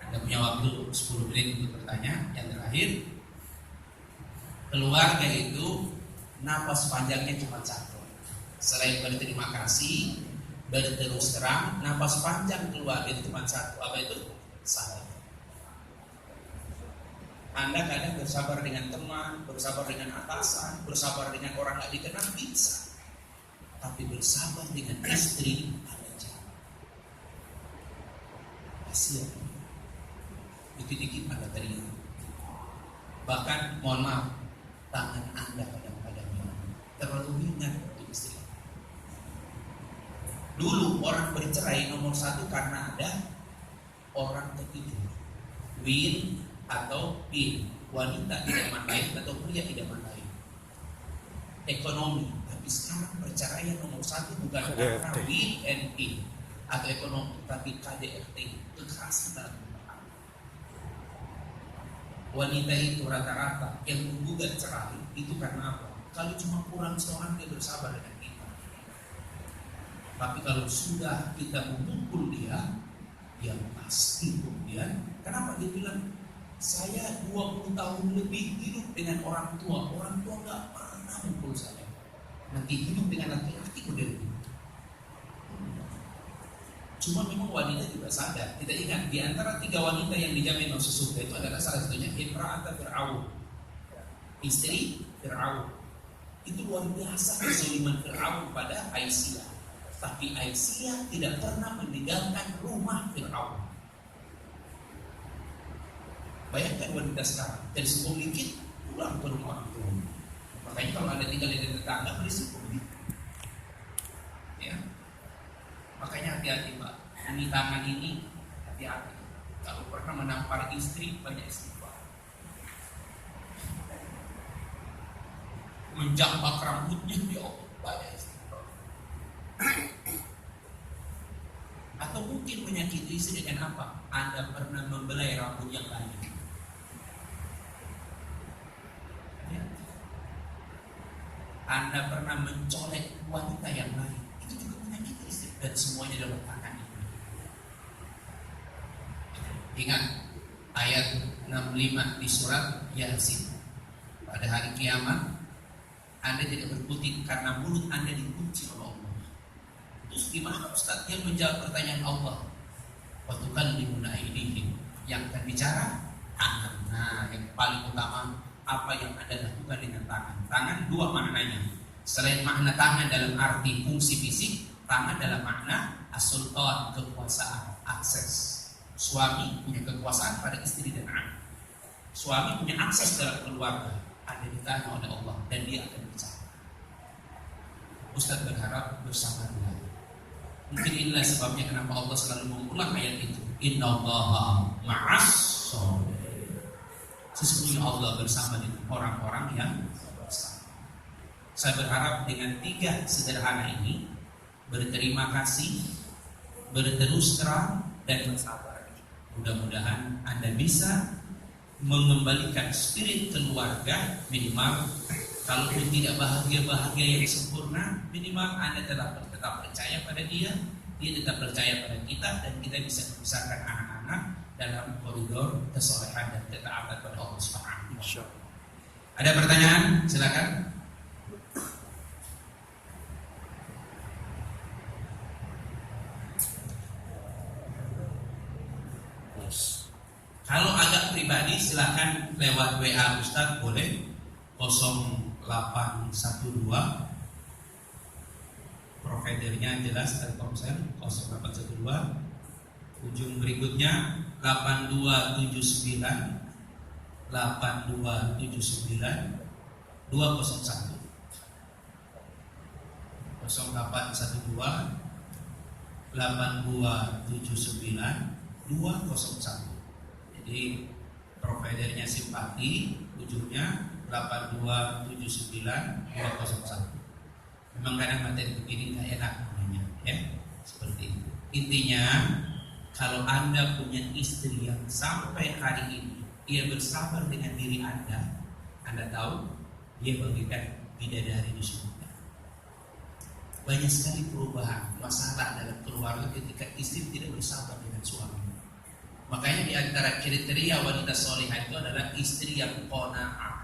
Speaker 1: Anda punya waktu 10 menit untuk bertanya. Yang terakhir, keluarga itu napas panjangnya cuma 1. Selain berterima kasih, berterus terang, napas panjang keluarga itu cuma 1. Apa itu? Sabar. Anda kadang bersabar dengan teman, bersabar dengan atasan, bersabar dengan orang nggak dikenal bisa. Tapi bersabar dengan istri ada jalan. Kasihan. Dikit-dikit Anda terima. Bahkan mohon maaf, tangan Anda kadang-kadang terlalu ringan untuk istri. Dulu orang bercerai nomor satu karena ada orang ketiga, win atau pin, wanita tidak mandai atau pria tidak mandai. Ekonomi, tapi sekarang perceraian nomor satu bukan karena win and pin atau ekonomi, tapi KDRT, kekerasan dalam rumah. Wanita itu rata-rata yang menggugat cerai itu karena apa? Kalau cuma kurang seorang dia bersabar dengan kita. Tapi kalau sudah kita memukul dia, yang pasti kemudian, kenapa dia bilang saya 20 tahun lebih hidup dengan orang tua nggak pernah mukul saya. Nanti hidup dengan laki-laki udah. Cuma memang wanita juga sadar. Kita ingat di antara 3 wanita yang dijamin masuk surga itu adalah salah satunya Imra'at Fir'aun, istri Fir'aun. Itu luar biasa kezaliman Fir'aun pada Aisyah. Tapi Aisyah tidak pernah meninggalkan rumah Fir'aun. Bayangkan wanita sekarang dari sedikit pulang ke rumah orang tua. Makanya kalau Anda tinggal di tetangga berisiko begitu. Ya. Makanya hati-hati Mbak. Ini tangan ini hati-hati. Kalau pernah menampar istri banyak istighfar. Menjambak rambutnya ya banyak istighfar. Atau mungkin menyakiti istri dengan apa? Anda pernah membelai rambut yang lain. Ya. Anda pernah mencolek wanita yang lain. Itu juga menyakiti istri. Dan semuanya dalam tangan itu. Ingat ayat 65 di surat Yasin. Pada hari kiamat Anda tidak berkutik karena mulut Anda dikunci oleh Allah. Terus gimana Ustaz yang menjawab pertanyaan Allah? Waktu kan dimunaidihim, yang akan bicara tangan. Nah, yang paling utama apa yang Anda lakukan dengan tangan. Tangan 2 maknanya. Selain makna tangan dalam arti fungsi fisik, tangan dalam makna as-sultan, kekuasaan, akses. Suami punya kekuasaan pada istri dan anak. Suami punya akses dalam keluarga. Anda ditanya oleh Allah dan dia akan bicara. Ustaz berharap bersabarlah. Mungkin inilah sebabnya kenapa Allah selalu mengulang ayat itu. Innallaha ma'as sabirin. Sesungguhnya Allah bersama dengan orang-orang yang bersabar. Saya berharap dengan 3 sederhana ini, berterima kasih, berterus terang, dan bersabar. Mudah-mudahan Anda bisa mengembalikan spirit keluarga. Minimal kalaupun tidak bahagia yang sempurna, minimal Anda tetap percaya pada dia tetap percaya pada kita, dan kita bisa membesarkan anak-anak dalam koridor kesolehan dan ketaatan pada Allah Subhanahu wa taala. Ada pertanyaan? Silakan. Kalau agak pribadi silakan lewat WA Ustaz boleh 0812, providernya jelas Telkomsel 0812, ujung berikutnya 8279 8279 201 0812 8279 201. Jadi providernya Simpati, ujungnya 8279 201. Memang kadang materi begini nggak enak namanya, ya seperti itu. Intinya kalau Anda punya istri yang sampai hari ini ia bersabar dengan diri Anda tahu dia bagikan bidadari di surga. Banyak sekali perubahan masalah dalam keluarga ketika istri tidak bersabar dengan suami. Makanya di antara kriteria wanita solehah itu adalah istri yang qanaah.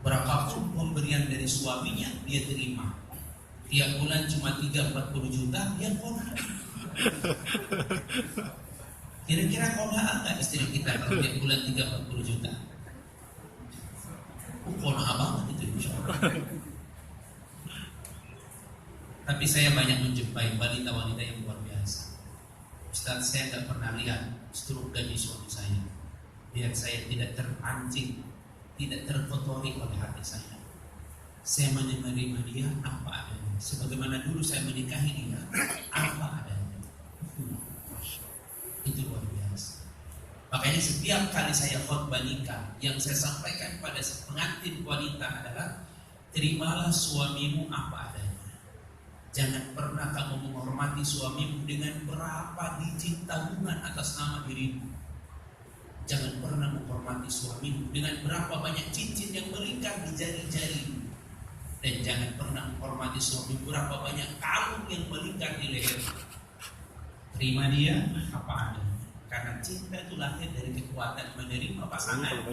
Speaker 1: Berapapun pemberian dari suaminya dia terima. Tiap bulan cuma 3-40 juta dia qanaah. Kira-kira qanaah enggak istri kita kalau tiap bulan 3-40 juta? Qanaah banget itu insyaallah. Tapi saya banyak menjumpai wanita-wanita yang luar biasa. Ustaz, saya tidak pernah lihat struk gaji suami saya. Biar saya tidak terpancing, tidak terkotori oleh hati saya. Saya menerima dia apa adanya. Sebagaimana dulu saya menikahi dia apa adanya. Itu luar biasa. Makanya setiap kali saya khutbah nikah, yang saya sampaikan pada pengantin wanita adalah terimalah suamimu apa adanya. Jangan pernah kamu menghormati suamimu dengan berapa digit tabungan atas nama dirimu. Jangan pernah menghormati suamimu dengan berapa banyak cincin yang melingkar di jari-jarimu. Dan jangan pernah menghormati suamimu berapa banyak kalung yang melingkar di lehermu. Terima dia apa adanya. Karena cinta itu lahir dari kekuatan menerima pasangan apa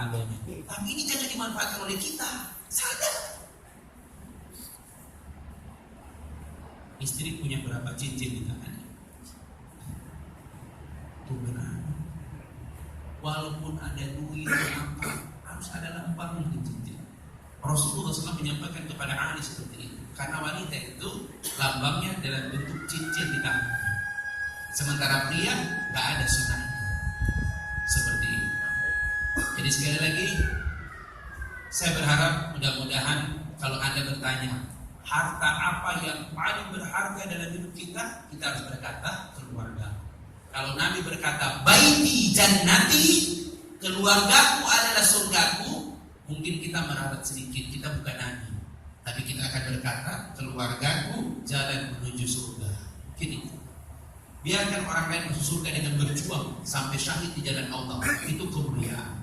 Speaker 1: adanya. Tapi ini jangan dimanfaatkan oleh kita. Sadar. Istri punya berapa cincin di tangannya? Itu benar. Walaupun ada duit apa, harus ada lembar mungkin cincin. Rasulullah SAW menyampaikan kepada Ali seperti itu. Karena wanita itu lambangnya dalam bentuk cincin di tangannya. Sementara pria nggak ada sunnah seperti itu. Jadi sekali lagi, saya berharap mudah-mudahan kalau Anda bertanya harta apa yang paling berharga dalam hidup kita, kita harus berkata keluarga. Kalau Nabi berkata baiti jannati, keluargaku adalah surgaku, mungkin kita meralat sedikit, kita bukan Nabi, tapi kita akan berkata keluargaku jalan menuju surga. Gini, biarkan orang lain masuk surga dengan berjuang sampai syahid di jalan Allah, itu kemuliaan.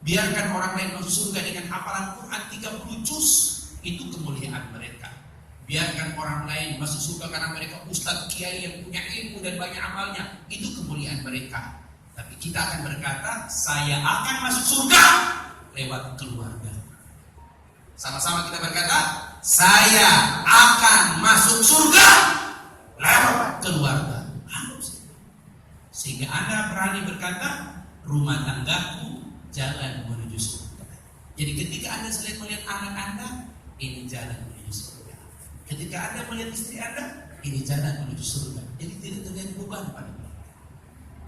Speaker 1: Biarkan orang lain masuk surga dengan hafalan Quran 30 juz, itu kemuliaan mereka. Biarkan orang lain masuk surga karena mereka ustadz kiai yang punya ilmu dan banyak amalnya, itu kemuliaan mereka. Tapi kita akan berkata, saya akan masuk surga lewat keluarga. Sama-sama kita berkata, saya akan masuk surga lewat keluarga. Sehingga Anda berani berkata, rumah tanggaku jalan menuju surga. Jadi ketika Anda selain melihat anak Anda, ini jalan menuju surga. Ketika Anda melihat istri Anda, ini jalan menuju surga. Jadi tidak terlihat beban pada mereka.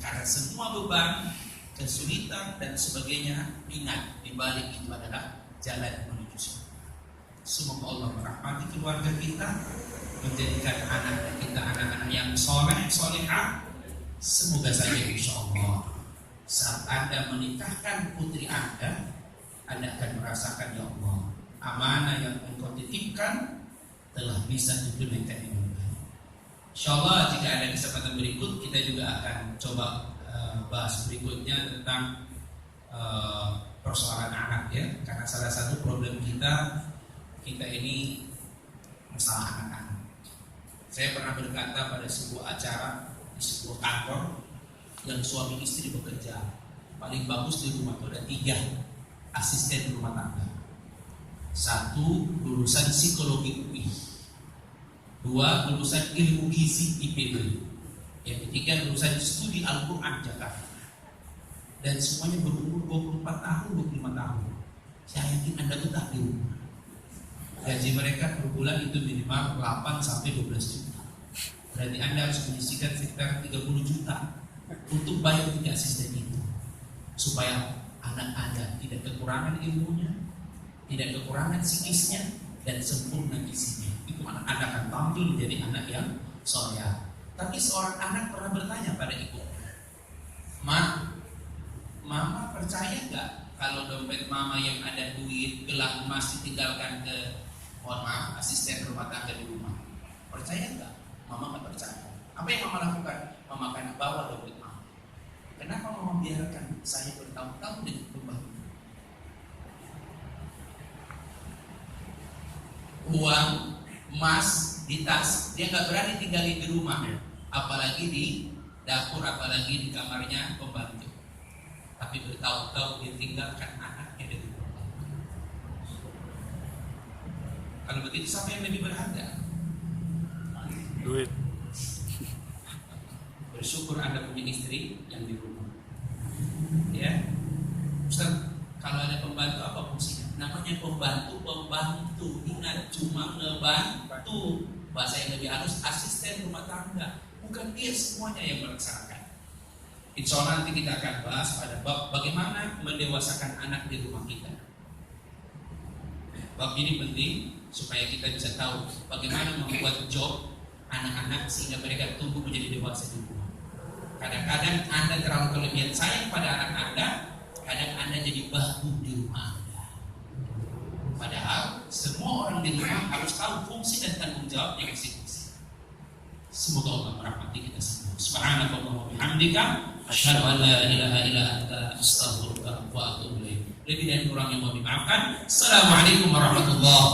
Speaker 1: Karena semua beban, kesulitan dan sebagainya, ingat di balik itu adalah jalan menuju surga. Semoga Allah merahmati keluarga kita, menjadikan anak kita anak-anak yang soleh, solehah. Semoga saja insya Allah saat Anda menikahkan putri Anda akan merasakan, ya Allah, amanah yang Engkau titipkan telah bisa ditunaikan dengan baik. Insya Allah jika ada kesempatan berikut, kita juga akan coba bahas berikutnya tentang persoalan anak ya. Karena salah satu problem kita ini masalah anak-anak. Saya pernah berkata pada sebuah acara di sebuah kantor yang suami istri bekerja, paling bagus di rumah itu ada 3 asisten rumah tangga. 1 lulusan psikologi UI, 2 lulusan ilmu gizi IPB, yang ketiga lulusan studi Al-Quran Jakarta. Dan semuanya berumur 24 tahun, 25 tahun. Saya yakin Anda betah di rumah. Gaji mereka per bulan itu minimal 8 sampai 12 juta. Berarti Anda harus menyisihkan sekitar 30 juta untuk bayar 3 asisten itu, supaya anak Anda tidak kekurangan ilmunya, tidak kekurangan psikisnya, dan sempurna gizinya. Itu anak Anda akan tampil menjadi anak yang soleh. Tapi seorang anak pernah bertanya pada ibu, Mama percaya gak kalau dompet mama yang ada duit gelang emas ditinggalkan ke asisten rumah tangga di rumah? Percaya gak? Mama gak percaya. Apa yang mama lakukan? Mama akan bawa dompet mama. Kenapa mama biarkan saya bertahun-tahun dengan beban? Uang, emas di tas, dia gak berani tinggalin di rumah, apalagi di dapur, apalagi di kamarnya pembantu. Tapi bertahun-tahun dia tinggalkan anaknya dengan pembantu. Kalau begitu siapa yang lebih berharga?
Speaker 2: Duit.
Speaker 1: Bersyukur Anda punya istri yang di rumah. Ya, Ustaz, kalau ada pembantu apa fungsinya? Namanya pembantu. Ingat, cuma ngebantu. Bahasa yang lebih halus, asisten rumah tangga. Bukan dia semuanya yang melaksanakan. Insya Allah nanti kita akan bahas pada bab bagaimana mendewasakan anak di rumah kita. Bab ini penting supaya kita bisa tahu bagaimana membuat job anak-anak sehingga mereka tumbuh menjadi dewasa di rumah. Kadang-kadang Anda terlalu kelebihan sayang pada anak Anda, kadang Anda jadi bahu di rumah Anda. Padahal semua orang di rumah harus tahu fungsi dan tanggung jawabnya masing-masing. Semoga Allah merahmati kita semua. Subhanallah wa bihamdika asyhadu an la ilaha illa anta astaghfiruka wa atubu ilaik. Lebih dan kurang yang mau dimaafkan. Assalamualaikum warahmatullahi wabarakatuh.